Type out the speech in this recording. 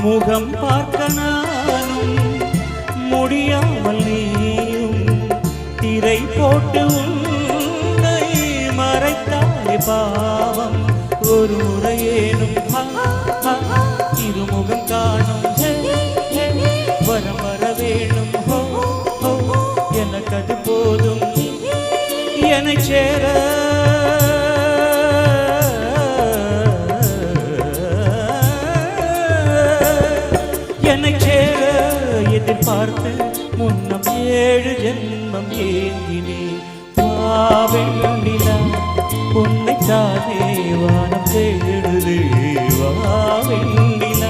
முகம் பார்க்க நானும் முடியாமல் நீயும் திரை போட்டு உன்னை மறைத்தாலே பாவம் ஒரு முறையேனும் இருமுகம் காணும் வரம் வர வேணும் எனக்கு அது போதும் என்னை சேர என்னை சேர எதிர்பார்த்து முன்னம் 7 ஜென்மம் ஏங்கினேன் வாவெண்ணிலா உன்னை தானே வானம் தேடுதே வாவெண்ணிலா